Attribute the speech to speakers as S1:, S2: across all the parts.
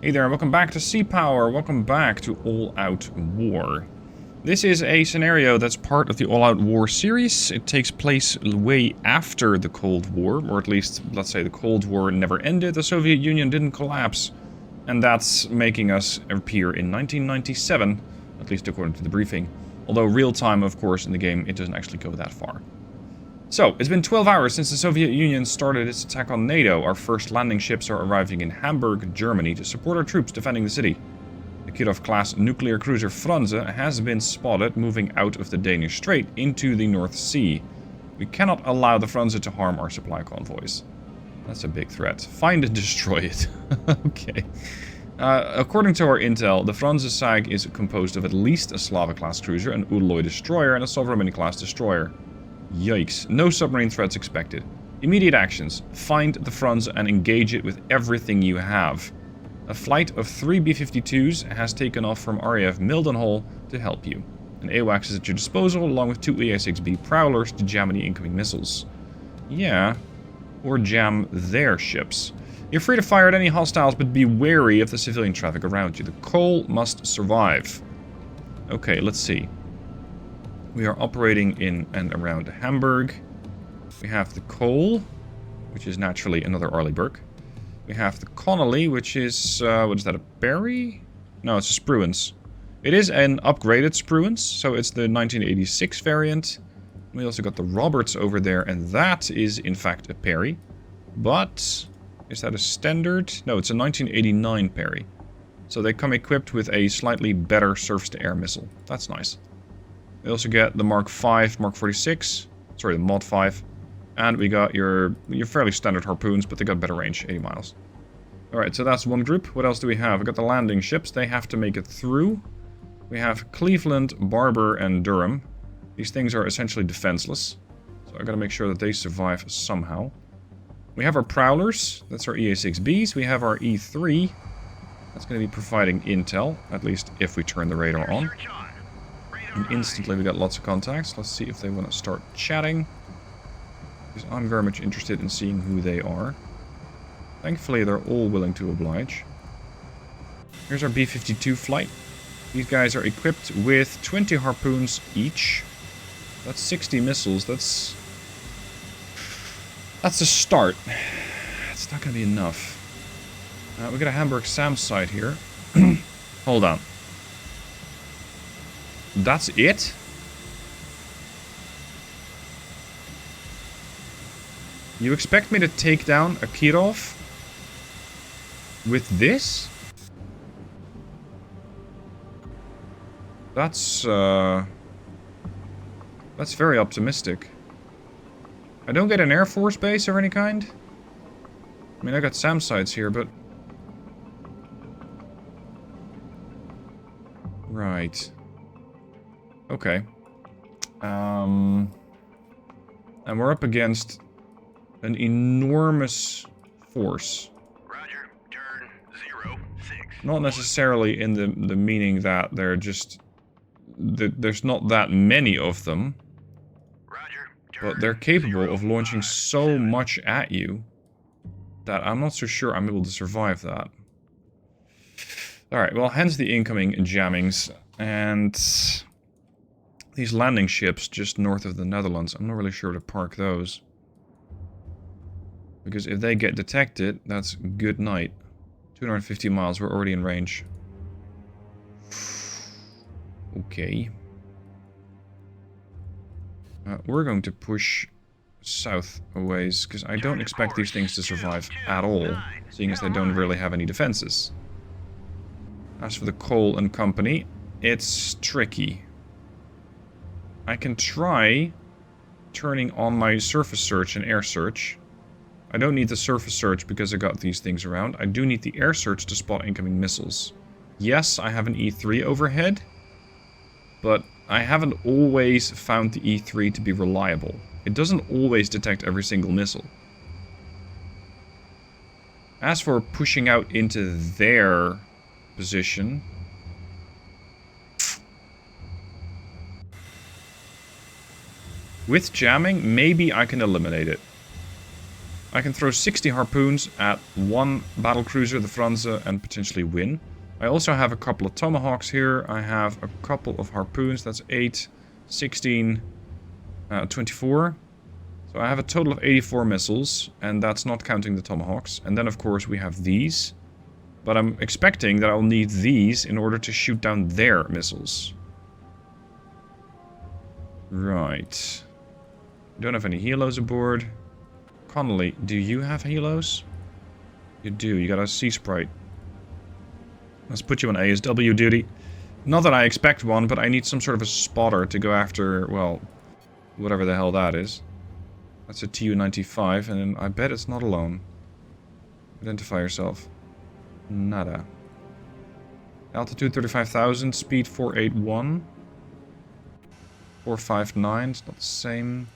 S1: Hey there, welcome back to Sea Power. Welcome back to All Out War. This is a scenario that's part of the All Out War series. It takes place way after the Cold War, or at least, let's say, the Cold War never ended, the Soviet Union didn't collapse, and that's making us appear in 1997, at least according to the briefing. Although real time, of course, in the game, it doesn't actually go that far. So, it's been 12 hours since the Soviet Union started its attack on NATO. Our first landing ships are arriving in Hamburg, Germany, to support our troops defending the city. The Kirov-class nuclear cruiser Franz has been spotted moving out of the Danish Strait into the North Sea. We cannot allow the Franz to harm our supply convoys. That's a big threat. Find and destroy it. Okay. According to our intel, the Franz SAG is composed of at least a Slava-class cruiser, an Udaloy destroyer, and a Sovereign-class destroyer. Yikes. No submarine threats expected. Immediate actions. Find the Franz and engage it with everything you have. A flight of 3 B-52s has taken off from RAF Mildenhall to help you. An AWACS is at your disposal, along with 2 EA-6B Prowlers to jam any incoming missiles. Yeah. Or jam their ships. You're free to fire at any hostiles, but be wary of the civilian traffic around you. The coal must survive. Okay, let's see. We are operating in and around Hamburg. We have the Cole, which is naturally another Arleigh Burke. We have the Connolly, which is, what is that, a Berry? No, it's a Spruance. It is an upgraded Spruance, so it's the 1986 variant. We also got the Roberts over there, and that is, in fact, a Perry. But, is that a standard? No, it's a 1989 Perry. So they come equipped with a slightly better surface-to-air missile. That's nice. We also get the Mark V, Mark 46, sorry, the Mod 5, and we got your fairly standard harpoons, but they got better range, 80 miles. Alright, so that's one group. What else do we have? We got the landing ships, they have to make it through. We have Cleveland, Barber, and Durham. These things are essentially defenseless, so I gotta make sure that they survive somehow. We have our Prowlers, that's our EA-6Bs. We have our E-3, that's gonna be providing intel, at least if we turn the radar on. And instantly we got lots of contacts. Let's see if they want to start chatting. Because I'm very much interested in seeing who they are. Thankfully they're all willing to oblige. Here's our B-52 flight. These guys are equipped with 20 harpoons each. That's 60 missiles. That's a start. It's not going to be enough. We got a Hamburg SAM site here. Hold on. That's it? You expect me to take down a Kirov with this? That's very optimistic. I don't get an Air Force base of any kind? I mean, I got SAM sites here, but... Right. Okay. And we're up against an enormous force.
S2: Roger, turn 06.
S1: Not necessarily in the meaning that they're just... there's not that many of them.
S2: Roger,
S1: But they're capable of launching so much at you that I'm not so sure I'm able to survive that. Alright, well, hence the incoming jammings. And... these landing ships just north of the Netherlands, I'm not really sure to park those. Because if they get detected, that's good night. 250 miles, we're already in range. Okay. We're going to push south a ways, because I don't expect these things to survive at all, seeing as they don't really have any defenses. As for the Cole and Company, it's tricky. I can try turning on my surface search and air search. I don't need the surface search because I got these things around. I do need the air search to spot incoming missiles. Yes, I have an E3 overhead, but I haven't always found the E3 to be reliable. It doesn't always detect every single missile. As for pushing out into their position... with jamming, maybe I can eliminate it. I can throw 60 harpoons at one battlecruiser, the Franze, and potentially win. I also have a couple of tomahawks here. I have a couple of harpoons. That's 8, 16, 24. So I have a total of 84 missiles, and that's not counting the tomahawks. And then, of course, we have these. But I'm expecting that I'll need these in order to shoot down their missiles. Right. Don't have any helos aboard. Connolly, do you have helos? You do. You got a Sea Sprite. Let's put you on ASW duty. Not that I expect one, but I need some sort of a spotter to go after, well, whatever the hell that is. That's a Tu-95, and I bet it's not alone. Identify yourself. Nada. Altitude 35,000, speed 481. 459, it's not the same.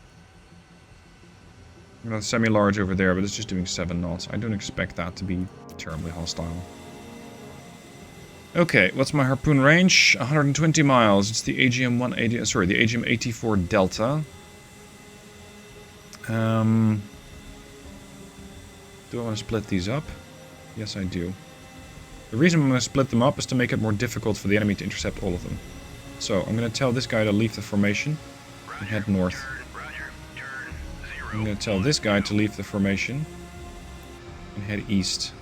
S1: I've got a semi-large over there, but it's just doing 7 knots. I don't expect that to be terribly hostile. Okay, what's my harpoon range? 120 miles. It's the AGM-180... Sorry, the AGM-84 Delta. Do I want to split these up? Yes, I do. The reason I'm going to split them up is to make it more difficult for the enemy to intercept all of them. So, I'm going to tell this guy to leave the formation and head north. I'm going to tell this guy to leave the formation and head east.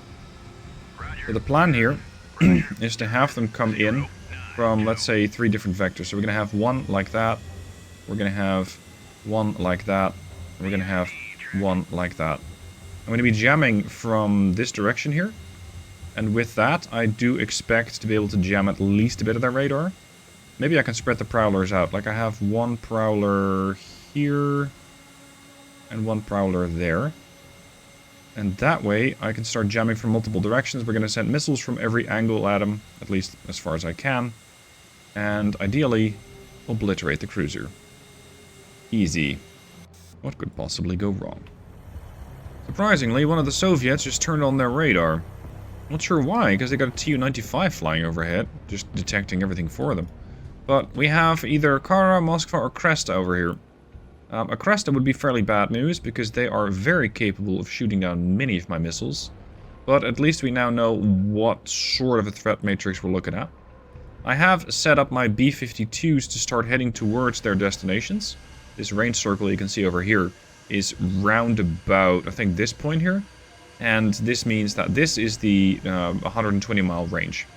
S1: So the plan here is to have them come in from, let's say, 3 different vectors. So we're going to have one like that, we're going to have one like that, and we're going to have one like that. I'm going to be jamming from this direction here, and with that I do expect to be able to jam at least a bit of their radar. Maybe I can spread the prowlers out, like I have one prowler here and one prowler there. And that way I can start jamming from multiple directions. We're going to send missiles from every angle at them, at least as far as I can. And ideally, obliterate the cruiser. Easy. What could possibly go wrong? Surprisingly, one of the Soviets just turned on their radar. Not sure why, because they got a Tu-95 flying overhead, just detecting everything for them. But we have either Kara, Moskva, or Kresta over here. A Kresta would be fairly bad news, because they are very capable of shooting down many of my missiles. But at least we now know what sort of a threat matrix we're looking at. I have set up my B-52s to start heading towards their destinations. This range circle you can see over here is round about, I think, this point here. And this means that this is the 120 mile range.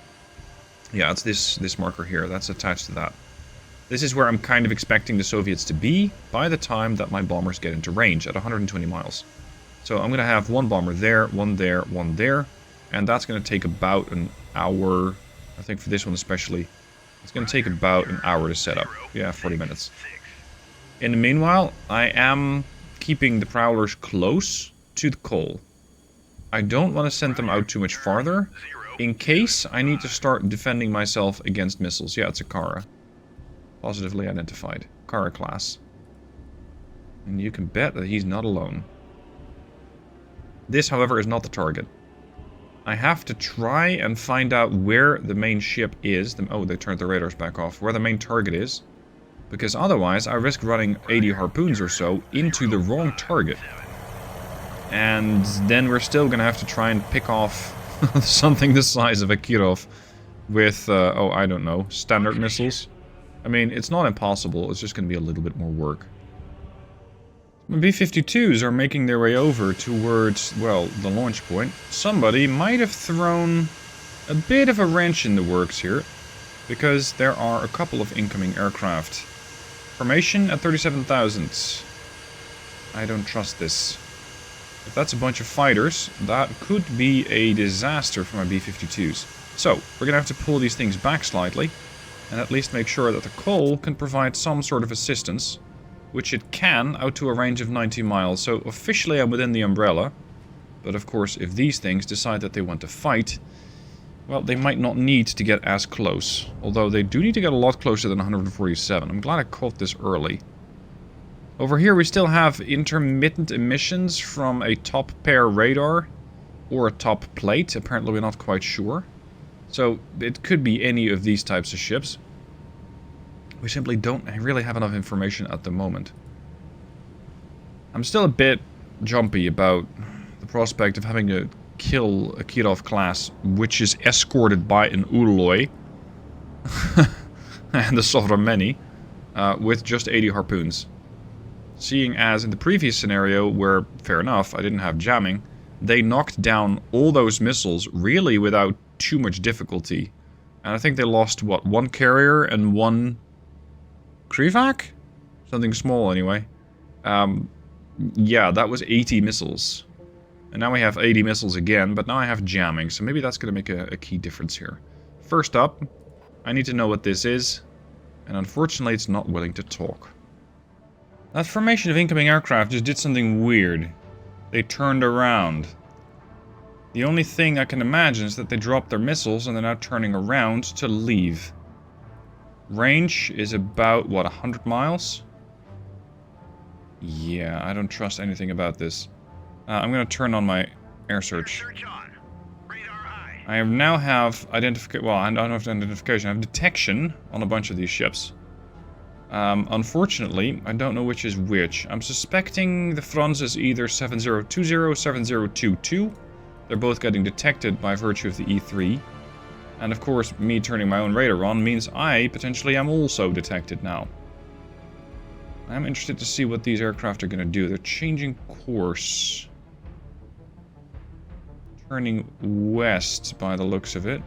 S1: Yeah, it's this marker here, that's attached to that. This is where I'm kind of expecting the Soviets to be by the time that my bombers get into range at 120 miles. So I'm going to have one bomber there, one there, one there. And that's going to take about an hour. I think for this one especially. It's going to take about an hour to set up. Yeah, 40 minutes. In the meanwhile, I am keeping the prowlers close to the coal. I don't want to send them out too much farther, in case I need to start defending myself against missiles. Yeah, it's a Kara. Positively identified. Kara class. And you can bet that he's not alone. This, however, is not the target. I have to try and find out where the main ship is. Oh, they turned the radars back off. Where the main target is. Because otherwise, I risk running 80 harpoons or so into the wrong target. And then we're still going to have to try and pick off something the size of a Kirov with, oh, I don't know, standard missiles. I mean, it's not impossible, it's just going to be a little bit more work. My B-52s are making their way over towards, well, the launch point. Somebody might have thrown a bit of a wrench in the works here, because there are a couple of incoming aircraft. Formation at 37,000. I don't trust this. If that's a bunch of fighters, that could be a disaster for my B-52s. So, we're going to have to pull these things back slightly, and at least make sure that the coal can provide some sort of assistance, which it can out to a range of 90 miles. So officially I'm within the umbrella, but of course if these things decide that they want to fight, well, they might not need to get as close. Although they do need to get a lot closer than 147. I'm glad I caught this early. Over here we still have intermittent emissions from a top pair radar or a top plate. Apparently we're not quite sure. So it could be any of these types of ships. We simply don't really have enough information at the moment. I'm still a bit jumpy about the prospect of having to kill a Kirov class which is escorted by an Urloi and the Sovrameni with just 80 harpoons. Seeing as in the previous scenario, where, fair enough, I didn't have jamming, they knocked down all those missiles really without too much difficulty. And I think they lost, what, 1 carrier and 1 Krivak? Something small anyway. Yeah, that was 80 missiles. And now we have 80 missiles again, but now I have jamming, so maybe that's going to make a key difference here. First up, I need to know what this is, and unfortunately it's not willing to talk. That formation of incoming aircraft just did something weird. They turned around. The only thing I can imagine is that they dropped their missiles and they're now turning around to leave. Range is about, what, 100 miles? Yeah, I don't trust anything about this. I'm going to turn on my air search.
S2: Search on. Radar high.
S1: I now have identification. Well, I don't have identification. I have detection on a bunch of these ships. Unfortunately, I don't know which is which. I'm suspecting the Franz is either 7020 or 7022. They're both getting detected by virtue of the E3. And of course, me turning my own radar on means I potentially am also detected now. I'm interested to see what these aircraft are going to do. They're changing course. Turning west by the looks of it.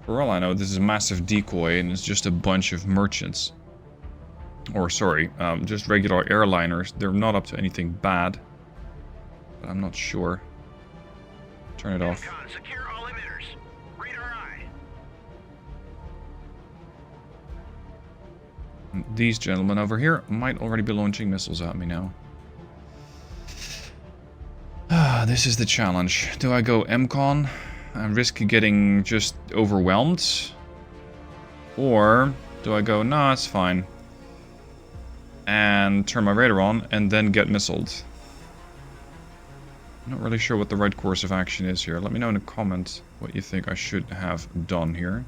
S1: For all I know, this is a massive decoy and it's just a bunch of merchants. Or, sorry, just regular airliners. They're not up to anything bad. But I'm not sure. Turn it off.
S2: Secure all emitters. Radar high.
S1: These gentlemen over here might already be launching missiles at me now. This is the challenge. Do I go MCON and risk getting just overwhelmed? Or do I go, nah, it's fine, and turn my radar on and then get missiled? I'm not really sure what the right course of action is here. Let me know in the comments what you think I should have done here.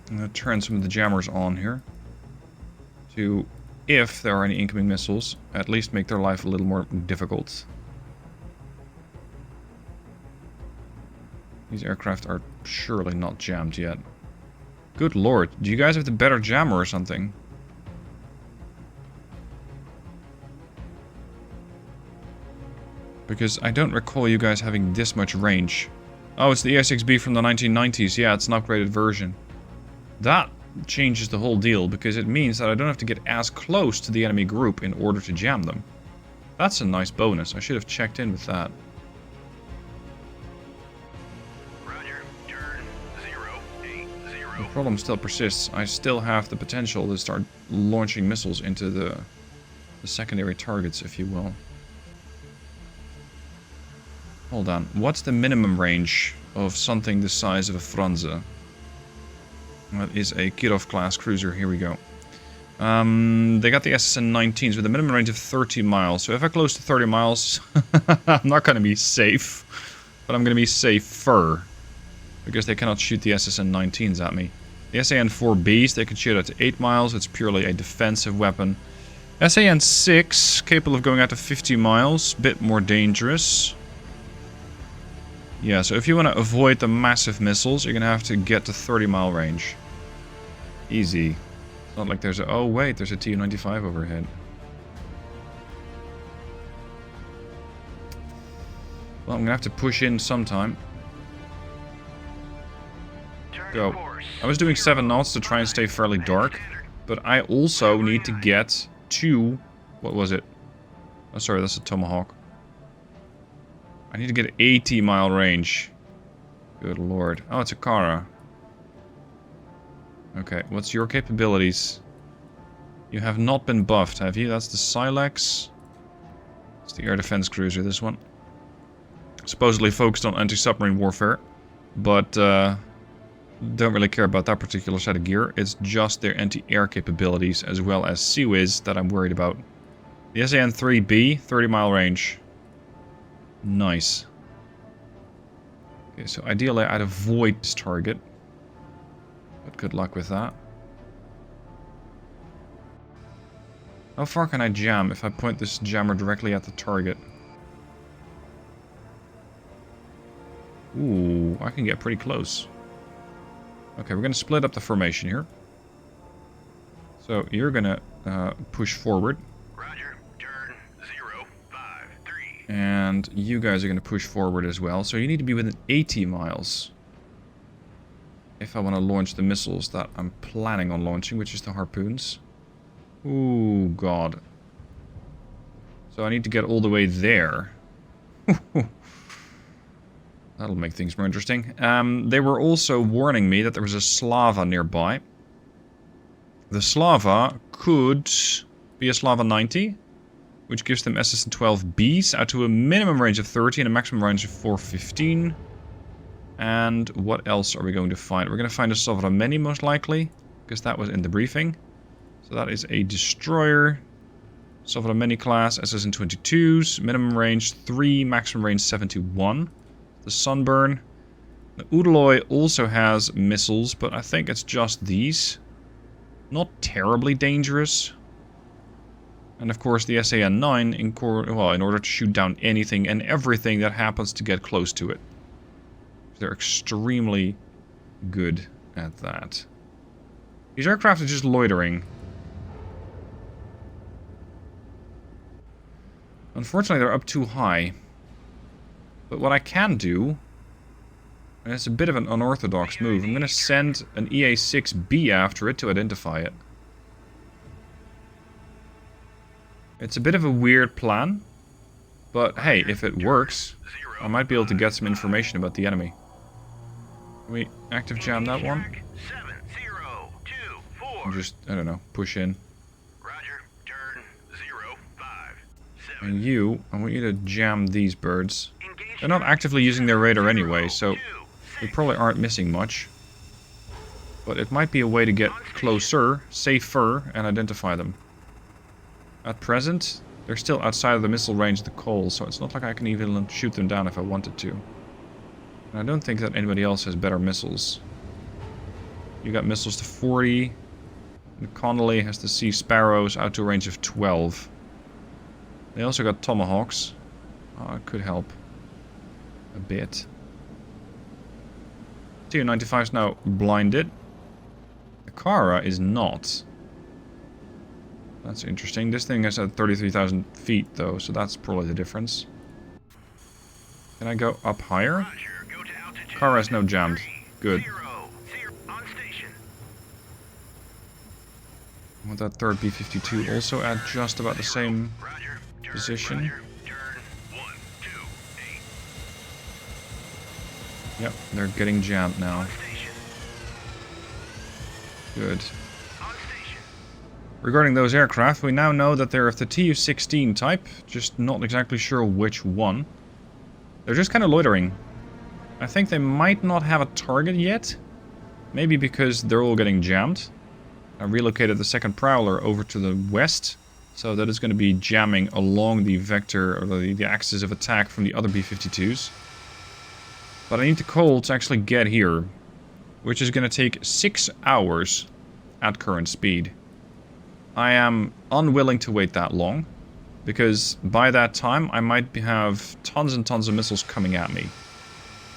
S1: I'm going to turn some of the jammers on here to, if there are any incoming missiles, at least make their life a little more difficult. These aircraft are surely not jammed yet. Good lord, do you guys have the better jammer or something? Because I don't recall you guys having this much range. Oh, it's the ES6B from the 1990s. Yeah, it's an upgraded version. That changes the whole deal, because it means that I don't have to get as close to the enemy group in order to jam them. That's a nice bonus. I should have checked in with that.
S2: Roger. Turn 080.
S1: The problem still persists. I still have the potential to start launching missiles into the secondary targets, if you will. Hold on. What's the minimum range of something the size of a Franz? That is a Kirov class cruiser. Here we go. They got the SSN-19s with a minimum range of 30 miles. So if I close to 30 miles, I'm not going to be safe. But I'm going to be safer. Because they cannot shoot the SSN-19s at me. The SAN-4Bs, they can shoot out to 8 miles. It's purely a defensive weapon. SAN-6, capable of going out to 50 miles. Bit more dangerous. Yeah, so if you want to avoid the massive missiles, you're going to have to get to 30-mile range. Easy. It's not like there's a... Oh, wait, there's a Tu-95 overhead. Well, I'm going to have to push in sometime. Go. I was doing 7 knots to try and stay fairly dark, but I also need to get to... What was it? Oh, sorry, that's a Tomahawk. I need to get 80-mile range. Good lord. Oh, it's a Kara. Okay, what's your capabilities? You have not been buffed, have you? That's the Silex. It's the air defense cruiser, this one. Supposedly focused on anti-submarine warfare, but don't really care about that particular set of gear. It's just their anti-air capabilities as well as CIWS that I'm worried about. The SAN-3B, 30-mile range. Nice. Okay, so ideally I'd avoid this target. But good luck with that. How far can I jam if I point this jammer directly at the target? Ooh, I can get pretty close. Okay, we're going to split up the formation here. So you're going to push forward.
S2: Roger. Turn 053.
S1: And you guys are going to push forward as well. So you need to be within 80 miles. If I want to launch the missiles that I'm planning on launching, which is the harpoons. Ooh, God. So I need to get all the way there. That'll make things more interesting. They were also warning me that there was a Slava nearby. The Slava could be a Slava 90, which gives them SS-12Bs out to a minimum range of 30 and a maximum range of 415. And what else are we going to find? We're going to find a Sovrameni most likely, because that was in the briefing. So that is a destroyer. Sovrameni class, SS-22s, minimum range 3, maximum range 71. The Sunburn. The Udaloy also has missiles, but I think it's just these. Not terribly dangerous. And of course the SAN-9 in order to shoot down anything and everything that happens to get close to it. They're extremely good at that. These aircraft are just loitering. Unfortunately, they're up too high. But what I can do, and it's a bit of an unorthodox move, I'm going to send an EA-6B after it to identify it. It's a bit of a weird plan, but hey, if it works, I might be able to get some information about the enemy. Can we active jam that one? And just, I don't know, push in.
S2: Roger. Turn 057.
S1: And you, I want you to jam these birds. They're not actively using their radar anyway, so we probably aren't missing much. But it might be a way to get closer, safer, and identify them. At present, they're still outside of the missile range of the Cole, so it's not like I can even shoot them down if I wanted to. And I don't think that anybody else has better missiles. You got missiles to 40. And Connolly has the Sea Sparrows out to a range of 12. They also got Tomahawks. It could help. A bit. Tu-95 is now blinded. The Kara is not. That's interesting. This thing is at 33,000 feet though, so that's probably the difference. Can I go up higher?
S2: Roger. Go to altitude.
S1: Kara is now jammed. Good.
S2: 0, on station.
S1: I want that third B-52 also at just about the same
S2: Roger. Turn,
S1: position.
S2: Roger. Turn 128.
S1: Yep, they're getting jammed now.
S2: On station.
S1: Good.
S2: On station.
S1: Regarding those aircraft, we now know that they're of the Tu-16 type, just not exactly sure which one. They're just kind of loitering. I think they might not have a target yet. Maybe because they're all getting jammed. I relocated the second Prowler over to the west, so that it's going to be jamming along the vector, or the axis of attack from the other B-52s. But I need the Cole to actually get here, which is going to take 6 hours at current speed. I am unwilling to wait that long, because by that time I might have tons and tons of missiles coming at me.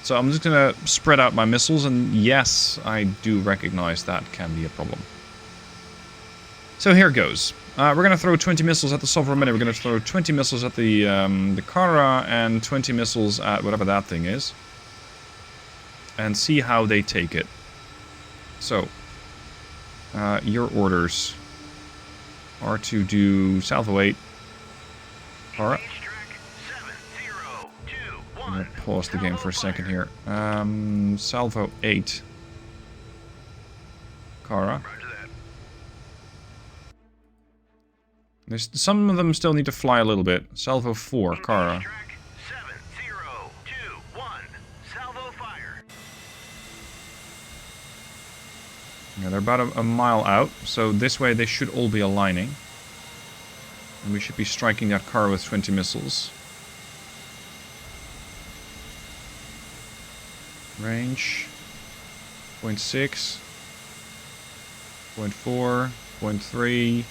S1: So I'm just going to spread out my missiles, and yes, I do recognize that can be a problem. So here goes. We're going to throw 20 missiles at the Sovrameni, we're going to throw 20 missiles at the Kara, and 20 missiles at whatever that thing is. And see how they take it. So, your orders are to do Salvo 8. Kara. I'm going to pause the game for a second here. Salvo 8. Kara. There's, some of them still need to fly a little bit. Salvo 4, Kara. Yeah, they're about a mile out, so this way they should all be aligning. And we should be striking that Kara with 20 missiles. Range 0.6, 0.4, 0.3,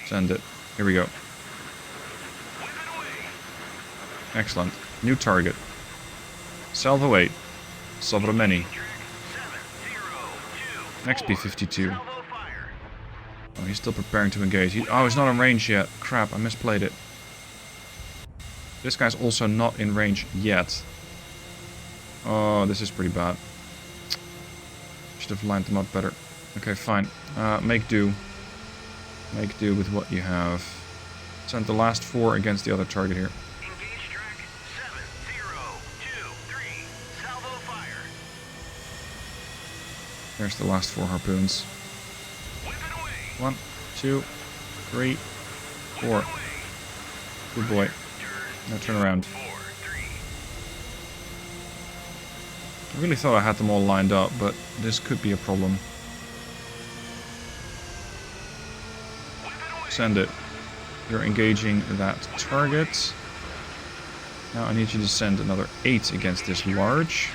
S1: Send it. Here we go. Excellent. New target. Salvo 8. Sovrameni. Next B-52. Oh, he's still preparing to engage. Oh, he's not in range yet. Crap, I misplayed it. This guy's also not in range yet. Oh, this is pretty bad. Should have lined them up better. Okay, fine. Make do. Make do with what you have. Send the last 4 against the other target here.
S2: Engage track 7023. Salvo fire.
S1: There's the last 4 harpoons.
S2: Weapon away.
S1: 1, 2, 3, 4. Good boy. Now turn around.
S2: 4, 3.
S1: I really thought I had them all lined up, but this could be a problem. Send it. You're engaging that target. Now I need you to send another 8 against this large.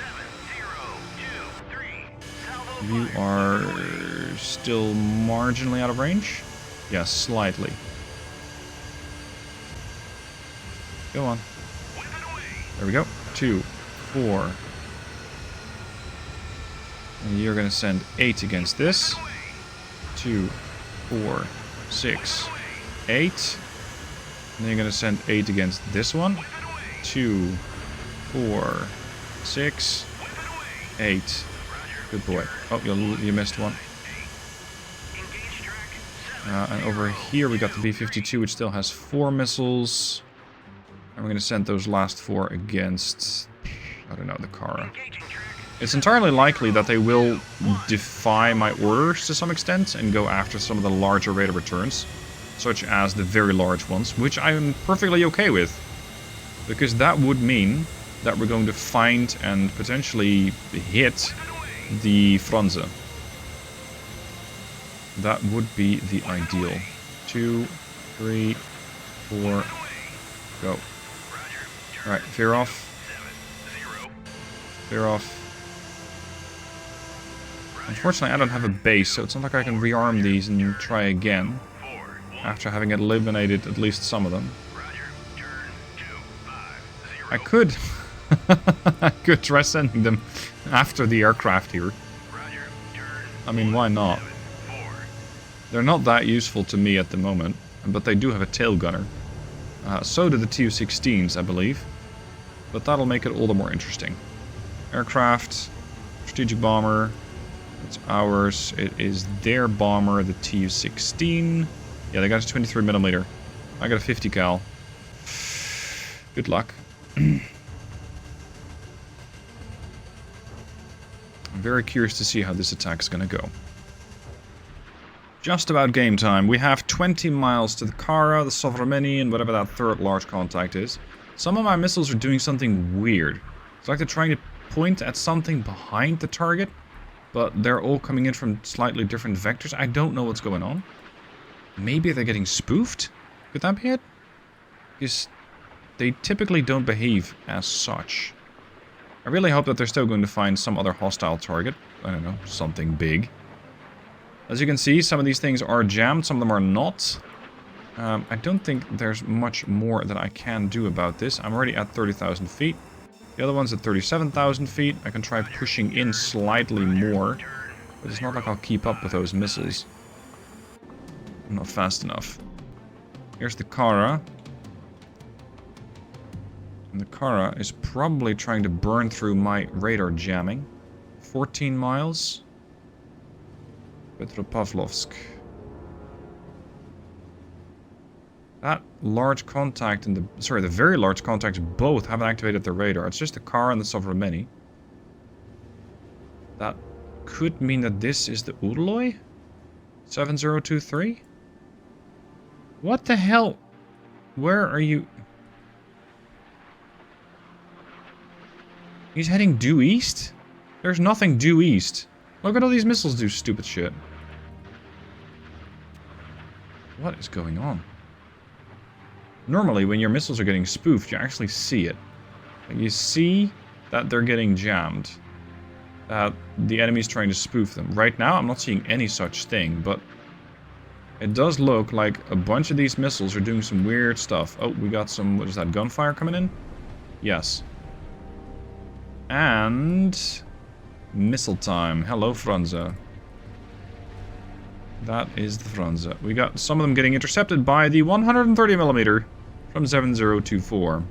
S2: 7023. Salvo
S1: You are still marginally out of range? Yes, slightly. Go on.
S2: weapon away.
S1: There we go. 2, 4. And you're going to send 8 against this. 2, 4, 6, 8. And then you're going to send 8 against this one. 2, 4, 6, 8. Good boy. Oh, you missed one.
S2: Engage track
S1: And over here we got the B-52, which still has 4 missiles. And we're going to send those last 4 against, I don't know, the Kara.
S2: engaging track.
S1: It's entirely likely that they will defy my orders to some extent and go after some of the larger rate of returns, such as the very large ones, which I'm perfectly okay with. Because that would mean that we're going to find and potentially hit the Franze. That would be the ideal. 2, 3, 4, go. Alright, veer off.
S2: 7-0.
S1: Veer off. Unfortunately, I don't have a base, so it's not like I can rearm these and try again
S2: 4, 1.
S1: after having eliminated at least some of them.
S2: Roger. Turn 2, 5, 0.
S1: I could... I could try sending them after the aircraft here.
S2: Roger. Turn
S1: I mean, why not?
S2: 4.
S1: They're not that useful to me at the moment, but they do have a tail gunner. So do the Tu-16s, I believe. But that'll make it all the more interesting. Aircraft, strategic bomber, it's ours. It is their bomber, the Tu-16. Yeah, they got a 23mm. I got a 50 cal. Good luck. I'm very curious to see how this attack is going to go. Just about game time. We have 20 miles to the Kara, the Sovrameni, and whatever that third large contact is. Some of my missiles are doing something weird. It's like they're trying to point at something behind the target, but they're all coming in from slightly different vectors. I don't know what's going on. Maybe they're getting spoofed? Could that be it? Because they typically don't behave as such. I really hope that they're still going to find some other hostile target. I don't know, something big. As you can see, some of these things are jammed, some of them are not. I don't think there's much more that I can do about this. I'm already at 30,000 feet. The other one's at 37,000 feet. I can try pushing in slightly more, but it's not like I'll keep up with those missiles. I'm not fast enough. Here's the Kara. And the Kara is probably trying to burn through my radar jamming. 14 miles. Petropavlovsk. That large contact and the very large contacts both haven't activated their radar. It's just the Kara and the Sovrameni. That could mean that this is the Udaloy? 7023? What the hell? Where are you? He's heading due east? There's nothing due east. Look at all these missiles do stupid shit. What is going on? Normally, when your missiles are getting spoofed, you actually see it. Like, you see that they're getting jammed. That the enemy's trying to spoof them. Right now, I'm not seeing any such thing, but It does look like a bunch of these missiles are doing some weird stuff. Oh, we got some, what is that, gunfire coming in? Yes. And... missile time. Hello, Franza. That is the Franza. We got some of them getting intercepted by the 130mm from 7024.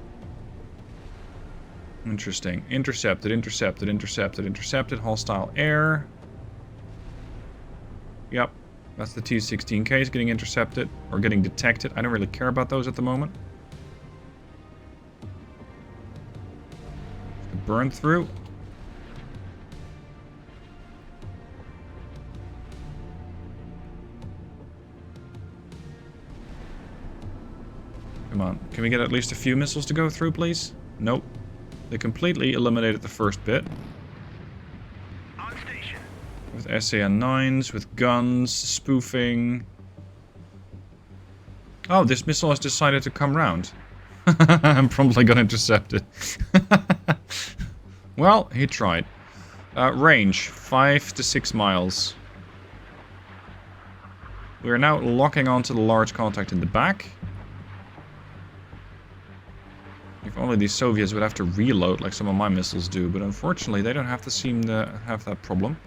S1: Interesting. Intercepted, intercepted, intercepted, intercepted. Hostile air. Yep. That's the T-16Ks getting intercepted, or getting detected. I don't really care about those at the moment. Burn through. Come on. Can we get at least a few missiles to go through, please? Nope. They completely eliminated the first bit.
S2: On station.
S1: With SAN-9s, with guns, spoofing. Oh, this missile has decided to come round. I'm probably gonna intercept it. Well, he tried. Range, 5 to 6 miles. We are now locking onto the large contact in the back. If only these Soviets would have to reload like some of my missiles do, but unfortunately they don't have to seem to have that problem.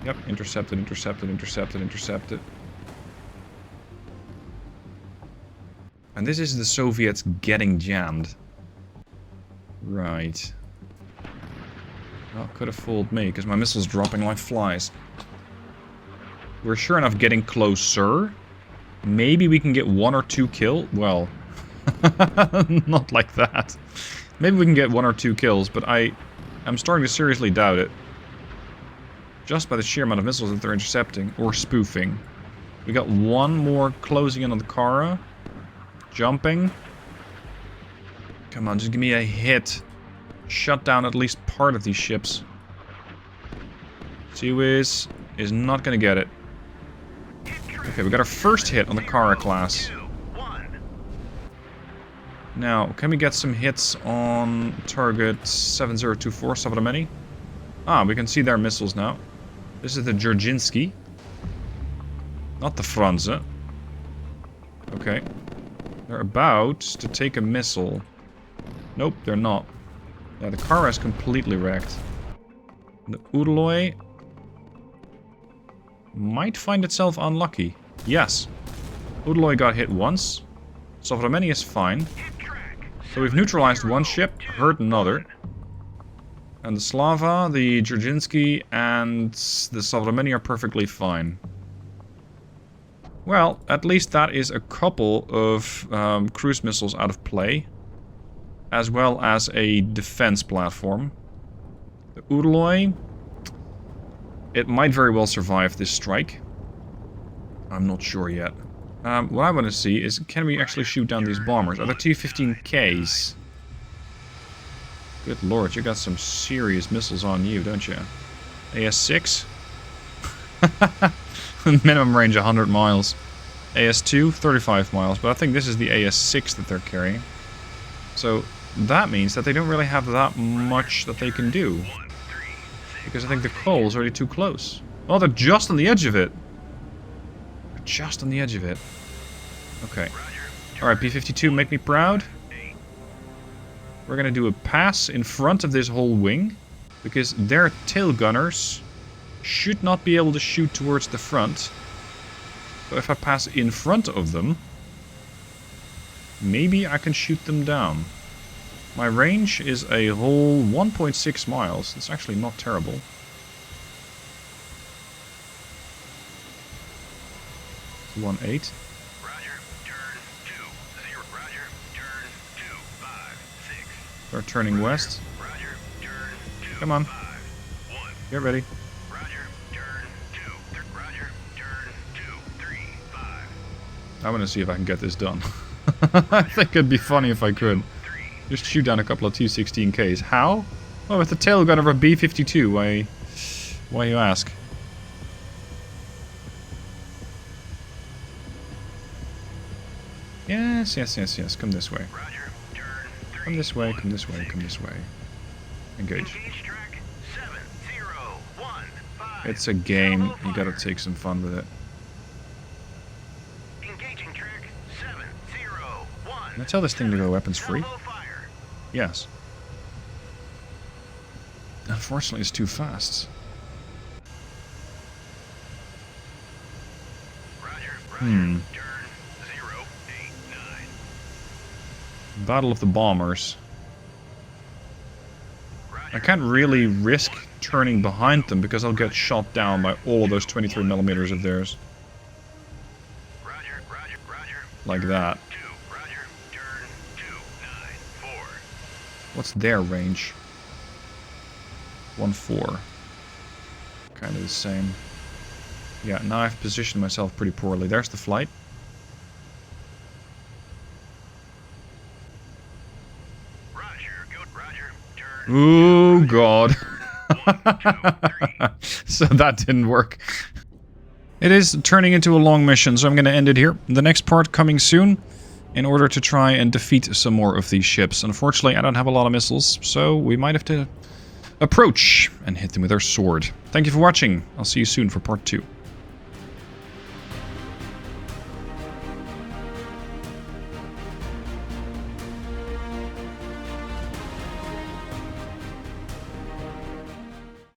S1: Yep, intercepted, intercepted, intercepted, intercepted. And this is the Soviets getting jammed. Right. Well, could have fooled me, because my missile's dropping like flies. We're sure enough getting closer. Maybe we can get 1 or 2 kills. Well, not like that. Maybe we can get 1 or 2 kills, but I'm starting to seriously doubt it. Just by the sheer amount of missiles that they're intercepting, or spoofing. We got 1 more closing in on the Kara. Jumping. Come on, just give me a hit. Shut down at least part of these ships. Seawiz is not gonna get it. Okay, we got our first hit on the Kara class. Now, can we get some hits on target 7024, Savrameni? Ah, we can see their missiles now. This is the Dzerzhinsky. Not the Franza. Okay. They're about to take a missile. Nope, they're not. Yeah, the Kara is completely wrecked. The Urloy might find itself unlucky. Yes. Urloy got hit once. Savrameni is fine. So we've neutralized 1 ship, hurt another. And the Slava, the Dzerzhinsky, and the Savrameni are perfectly fine. Well, at least that is a couple of cruise missiles out of play. As well as a defense platform. The Urloy, it might very well survive this strike. I'm not sure yet. What I want to see is, can we actually shoot down these bombers? Are the T-15Ks? Good lord, you got some serious missiles on you, don't you? AS-6? Minimum range 100 miles. AS-2, 35 miles, but I think this is the AS-6 that they're carrying. So, that means that they don't really have that much that they can do. Because I think the coal is already too close. Oh, they're just on the edge of it. They're just on the edge of it. Okay. Alright, B-52, make me proud. We're gonna do a pass in front of this whole wing. Because their tail gunners should not be able to shoot towards the front. So if I pass in front of them, maybe I can shoot them down. My range is a whole 1.6 miles. It's actually not terrible. It's 1.8.
S2: Roger, turn 20. Roger, turn 256.
S1: Start turning west.
S2: Roger, turn
S1: Come on.
S2: 251.
S1: Get ready.
S2: Roger, turn 2. Roger, turn 235.
S1: I want to see if I can get this done. I think it'd be funny if I could. Just shoot down a couple of T-16Ks. How? Oh, with the tail gun of a B-52. Why you ask? Yes, yes, yes, yes. Come this way.
S2: Roger, turn 3.
S1: Come this way, come this way, come this way. Engage.
S2: Engage track 7015.
S1: It's a game. You gotta take some fun with it. Can I tell this thing to go weapons free?
S2: Elbow fire.
S1: Yes. Unfortunately, it's too fast.
S2: Roger, roger.
S1: Hmm.
S2: Turn 089.
S1: Battle of the Bombers.
S2: Roger.
S1: I can't really risk turning behind them because I'll get shot down by all of those 23mm of theirs.
S2: Roger, roger, roger.
S1: Like that.
S2: 2. Roger. Turn 294.
S1: What's their range? 1-4. Kind of the same. Yeah, now I've positioned myself pretty poorly. There's the flight.
S2: Roger, go. Roger. Turn.
S1: Oh god.
S2: 1, 2, 3.
S1: So that didn't work. It is turning into a long mission, so I'm going to end it here. The next part coming soon in order to try and defeat some more of these ships. Unfortunately, I don't have a lot of missiles, so we might have to approach and hit them with our sword. Thank you for watching. I'll see you soon for part 2.